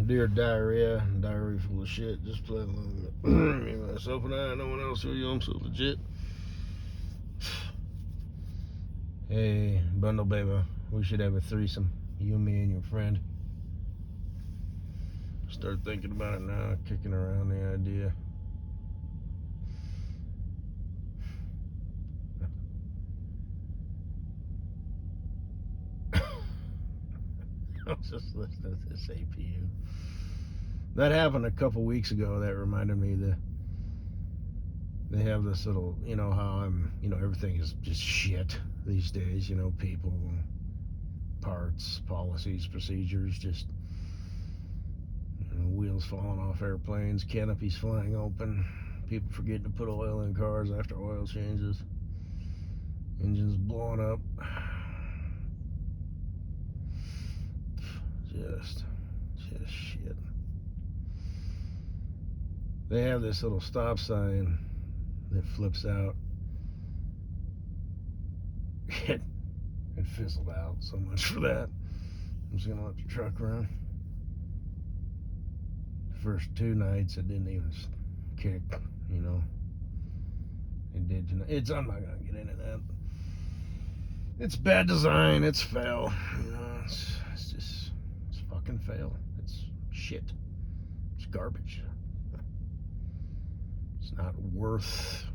dear diarrhea, diarrhea full of shit. Just play along with me, myself, and I. No one else who you. I'm so legit. Hey, bundle baby, we should have a threesome. You, me, and your friend. Start thinking about it now, kicking around the idea. I was just listening to this APU. That happened a couple weeks ago. That reminded me that they have this little, you know how everything is just shit these days. People, parts, policies, procedures, just wheels falling off airplanes, canopies flying open, people forgetting to put oil in cars after oil changes, engines blowing up. Just shit. They have this little stop sign that flips out. It fizzled out, so much for that. I'm just gonna let the truck run. The first 2 nights it didn't even kick, It did tonight. I'm not gonna get into that. It's bad design, it's fail. It's fucking fail. It's shit. It's garbage. It's not worth,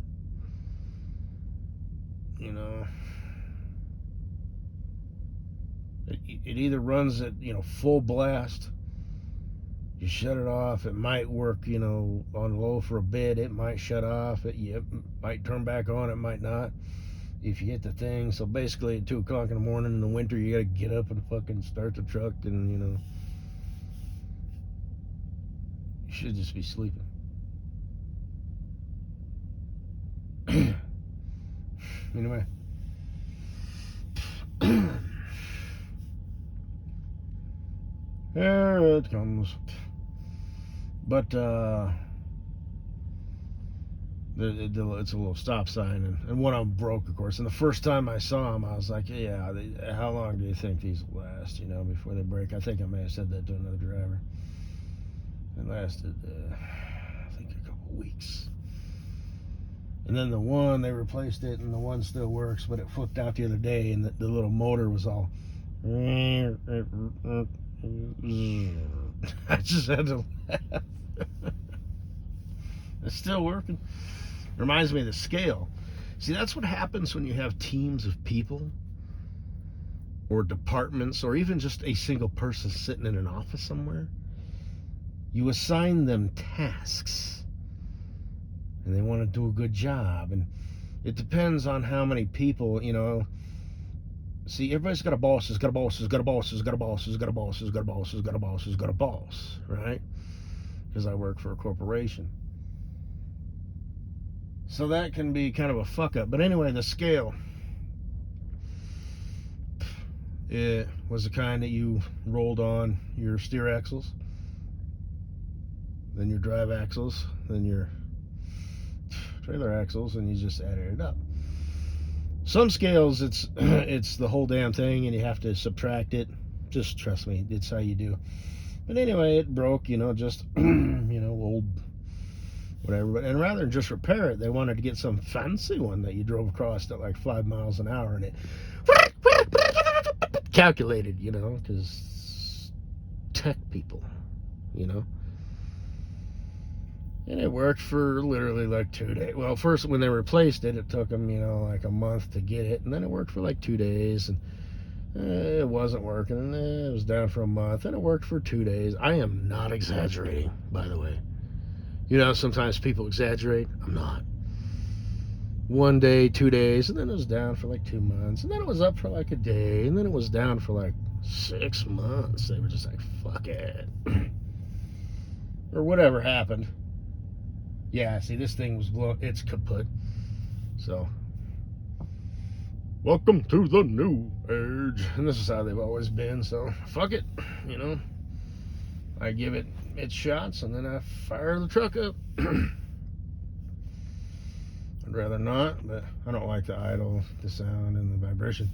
it either runs at, full blast. You shut it off. It might work, on low for a bit. It might shut off. It might turn back on. It might not. If you hit the thing. So basically at 2 o'clock in the morning in the winter, you got to get up and fucking start the truck, and, you should just be sleeping. Anyway. There it comes. But it's a little stop sign, and one of them broke, of course. And the first time I saw them, I was like, yeah, how long do you think these will last, before they break? I think I may have said that to another driver. It lasted, I think, a couple weeks. And then the one, they replaced it, and the one still works, but it flipped out the other day, and the little motor was all... I just had to laugh. It's still working. Reminds me of the scale. See, that's what happens when you have teams of people or departments or even just a single person sitting in an office somewhere. You assign them tasks and they want to do a good job, and it depends on how many people, See, everybody's got a boss, who's got a boss, who's got a boss, who's got a boss, who's got a boss, who's got a boss, who's got a boss, who's got a boss, right? Because I work for a corporation. So that can be kind of a fuck up. But anyway, the scale, it was the kind that you rolled on your steer axles, then your drive axles, then your trailer axles, and you just added it up. Some scales, it's the whole damn thing, and you have to subtract it. Just trust me, it's how you do. But anyway, it broke, just, old whatever. And rather than just repair it, they wanted to get some fancy one that you drove across at like 5 miles an hour, and it calculated, because tech people, And it worked for literally like 2 days. Well, first when they replaced it, it took them, like a month to get it. And then it worked for like 2 days. And it wasn't working. And it was down for a month. And it worked for 2 days. I am not exaggerating, by the way. Sometimes people exaggerate. I'm not. 1 day, 2 days. And then it was down for like 2 months. And then it was up for like a day. And then it was down for like 6 months. They were just like, fuck it. Or whatever happened. Yeah, see, this thing was blown. It's kaput. So, welcome to the new age. And this is how they've always been. So, fuck it. I give it its shots, and then I fire the truck up. I'd rather not, but I don't like the idle, the sound, and the vibration.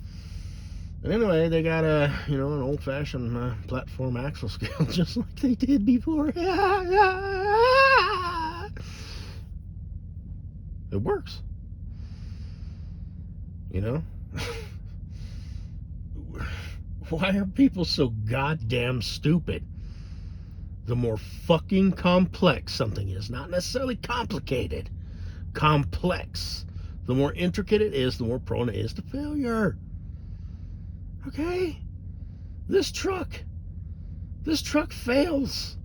And anyway, they got an old-fashioned platform axle scale, just like they did before. It works, you know. Why are people so goddamn stupid? The more fucking complex something is, not necessarily complicated, complex. The more intricate it is, the more prone it is to failure. Okay? This truck fails.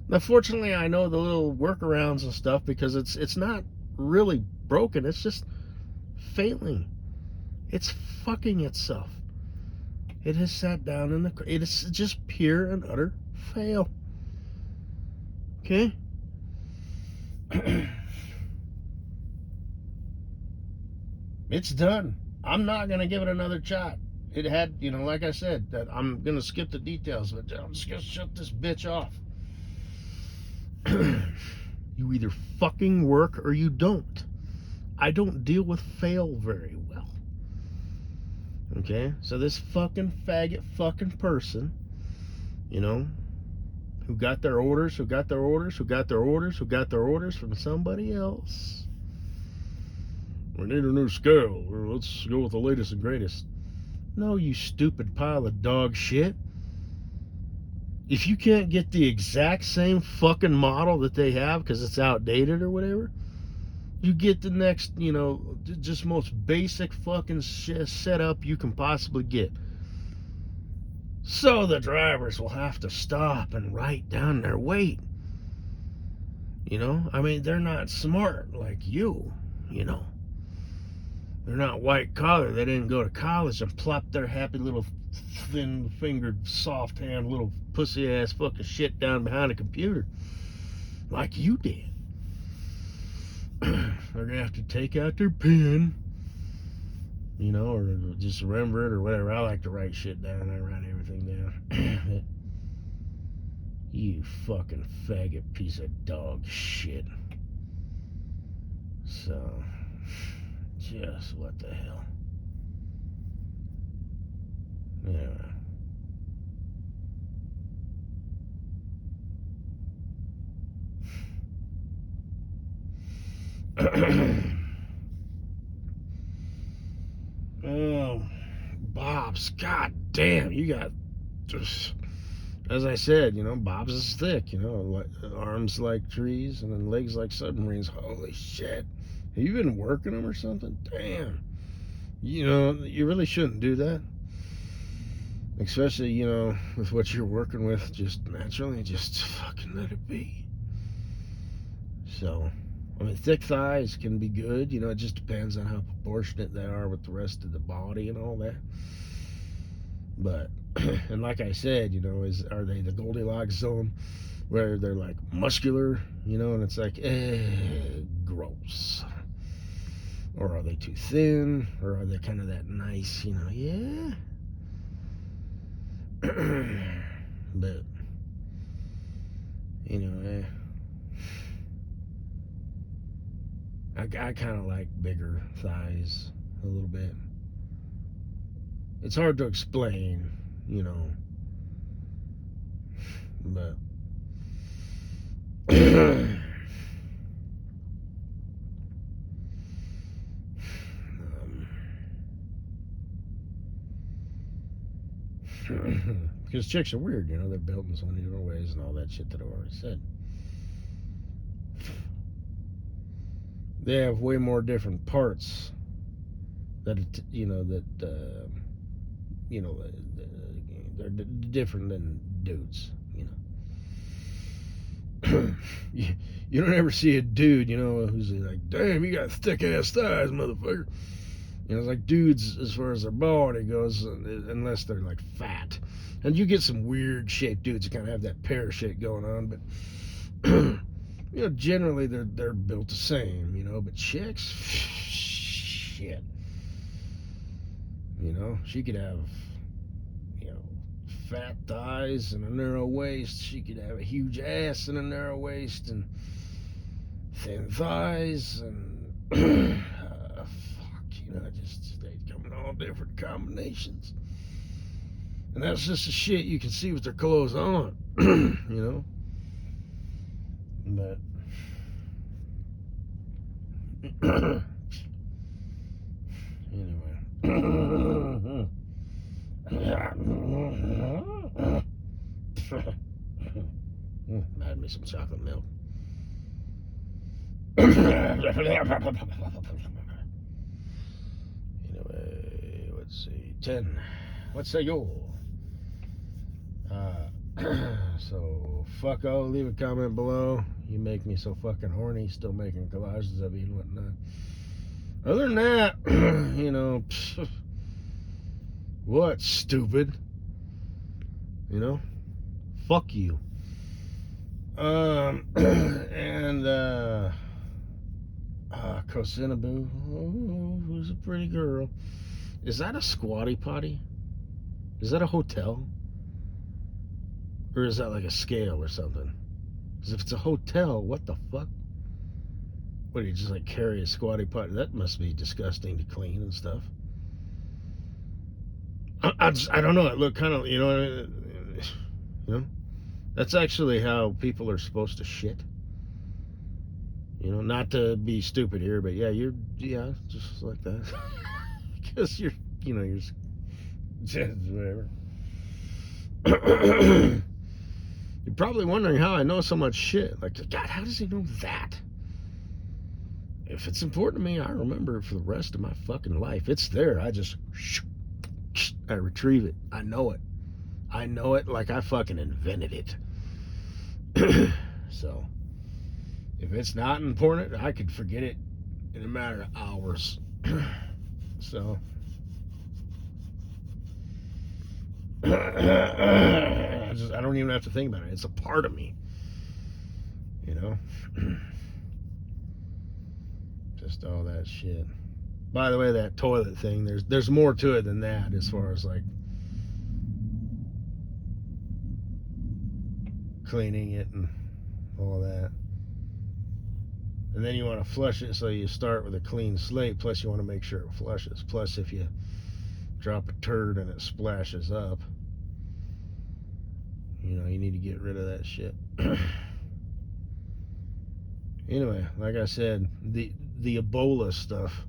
Now, fortunately, I know the little workarounds and stuff because it's not really broken. It's just failing. It's fucking itself. It has sat down in the. It is just pure and utter fail. Okay? It's done. I'm not going to give it another shot. It had, like I said, that I'm going to skip the details, but I'm just going to shut this bitch off. You either fucking work or you don't. I don't deal with fail very well. Okay? So this fucking faggot fucking person, who got their orders from somebody else. We need a new scale. Let's go with the latest and greatest. No, you stupid pile of dog shit. If you can't get the exact same fucking model that they have because it's outdated or whatever, you get the next, just most basic fucking setup you can possibly get. So the drivers will have to stop and write down their weight. They're not smart like you, They're not white collar. They didn't go to college and plop their happy little thin-fingered, soft-hand little pussy-ass fucking shit down behind a computer like you did. They're going to have to take out their pen, or just remember it or whatever. I like to write shit down. I write everything down. You fucking faggot piece of dog shit. So, just what the hell. Oh, Bob's, god damn, you got just, as I said, Bob's is thick, arms like trees and then legs like submarines. Holy shit. Have you been working them or something? Damn. You really shouldn't do that. Especially, with what you're working with, just naturally, just fucking let it be. So, thick thighs can be good. It just depends on how proportionate they are with the rest of the body and all that. But, and like I said, are they the Goldilocks zone where they're like muscular, and it's like, gross. Or are they too thin? Or are they kind of that nice, yeah. But, I kind of like bigger thighs a little bit. It's hard to explain, but because chicks are weird, they're built in so many different ways and all that shit that I've already said. They have way more different parts they're different than dudes, You don't ever see a dude, who's like, damn, you got thick ass thighs, motherfucker. It's like dudes, as far as their body goes, unless they're like fat. And you get some weird shaped dudes that kind of have that pear shit going on, but generally they're built the same, but chicks, shit. She could have, fat thighs and a narrow waist. She could have a huge ass and a narrow waist and thin thighs and just they come in all different combinations. And that's just the shit you can see with their clothes on, you know? But anyway. Add me some chocolate milk. Anyway, let's see. 10. What say you? So, fucko, leave a comment below. You make me so fucking horny, still making collages of you and whatnot. Other than that, you know, what, stupid? You know? Fuck you. And, Cosinabu, who's a pretty girl. Is that a squatty potty? Is that a hotel? Or is that like a scale or something? Because if it's a hotel, what the fuck? What, do you just like carry a squatty potty? That must be disgusting to clean and stuff. I don't know. It looked kind of, you know, that's actually how people are supposed to shit. You know, not to be stupid here, but yeah, just like that. Because you're whatever. You're probably wondering how I know so much shit. Like, God, how does he know that? If it's important to me, I remember it for the rest of my fucking life. It's there. I retrieve it. I know it. I know it like I fucking invented it. So, if it's not important, I could forget it in a matter of hours. So, I don't even have to think about it. It's a part of me. You know? Just all that shit. By the way, that toilet thing, there's more to it than that as far as like cleaning it and all that. And then you want to flush it, so you start with a clean slate, plus you want to make sure it flushes. Plus, if you drop a turd and it splashes up, you know, you need to get rid of that shit. Anyway, like I said, the Ebola stuff,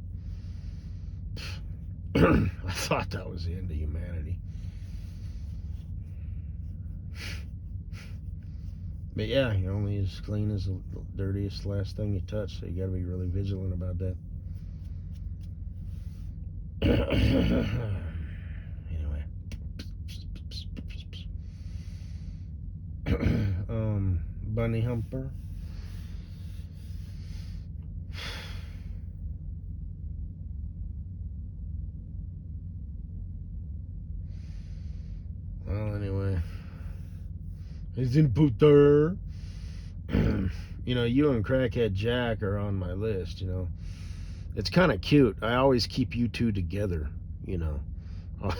I thought that was the end of humanity. But yeah, you're only as clean as the dirtiest last thing you touch, so you gotta be really vigilant about that. Anyway. Bunny humper. Well, anyway. He's in Puter. You know, you and Crackhead Jack are on my list, you know. It's kind of cute. I always keep you two together, you know. Oh,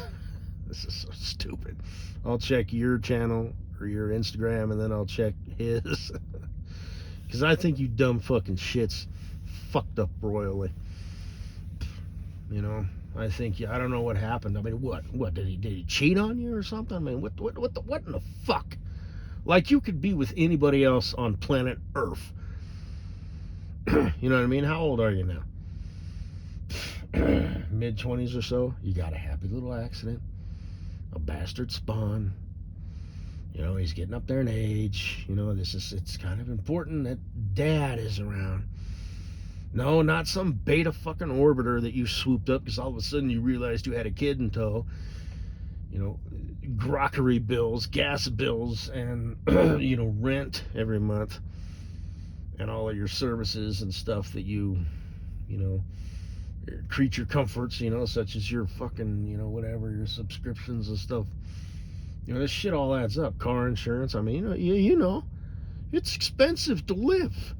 this is so stupid. I'll check your channel or your Instagram, and then I'll check his. Because I think you dumb fucking shits fucked up royally. You know, I think, I don't know what happened. I mean, what did he cheat on you or something? I mean, what in the fuck? Like, you could be with anybody else on planet Earth. You know what I mean? How old are you now? Mid-20s or so. You got a happy little accident. A bastard spawn. You know, he's getting up there in age. You know, it's kind of important that dad is around. No, not some beta fucking orbiter that you swooped up because all of a sudden you realized you had a kid in tow. You know, grockery bills, gas bills, and, you know, rent every month. And all of your services and stuff that you know, your creature comforts, you know, such as your fucking, you know, whatever, your subscriptions and stuff. You know, this shit all adds up. Car insurance, I mean, you know, it's expensive to live.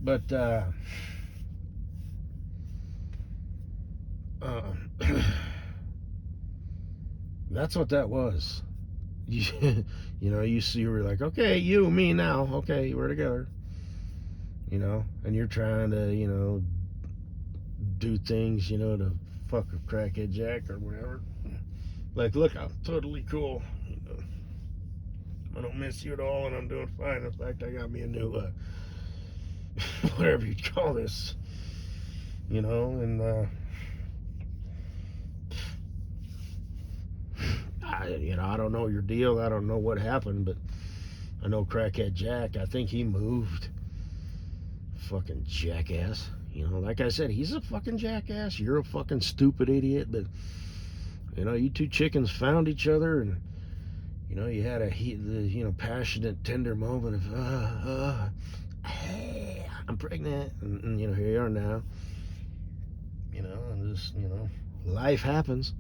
But, that's what that was. You know, you were like, okay, you, me now, okay, we're together. You know, and you're trying to, you know, do things, you know, to fuck with Crackhead Jack or whatever. Like, look, I'm totally cool. I don't miss you at all, and I'm doing fine. In fact, I got me a new, whatever you call this, and I don't know your deal. I don't know what happened, but I know Crackhead Jack. I think he moved. Fucking jackass. Like I said, he's a fucking jackass. You're a fucking stupid idiot. But you two chickens found each other, and you had a passionate, tender moment of hey, I'm pregnant, and here you are now. And just life happens.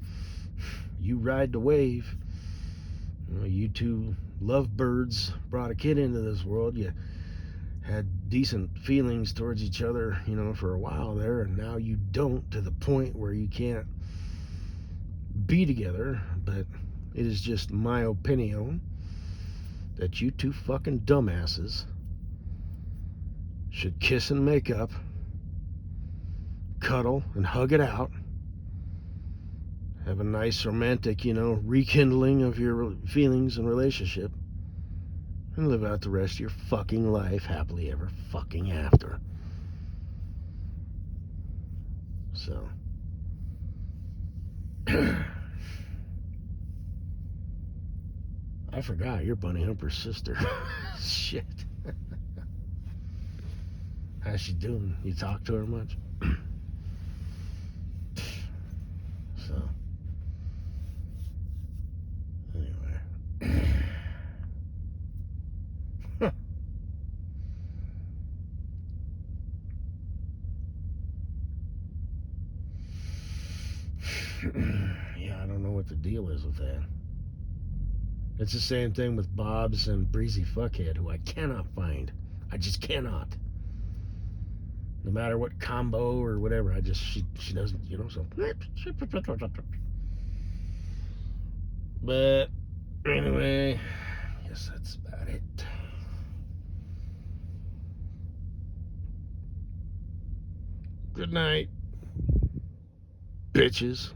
You ride the wave. You two lovebirds brought a kid into this world. You had decent feelings towards each other, for a while there, and now you don't, to the point where you can't be together. But it is just my opinion that you two fucking dumbasses should kiss and make up, cuddle and hug it out, have a nice romantic, rekindling of your feelings and relationship, and live out the rest of your fucking life happily ever fucking after. So I forgot you're Bunny Humper's sister. Shit. How's she doing? You talk to her much? So anyway. Yeah, I don't know what the deal is with that. It's the same thing with Bob's and Breezy Fuckhead, who I cannot find. I just cannot. No matter what combo or whatever, she doesn't, so. But anyway, I guess that's about it. Good night, bitches.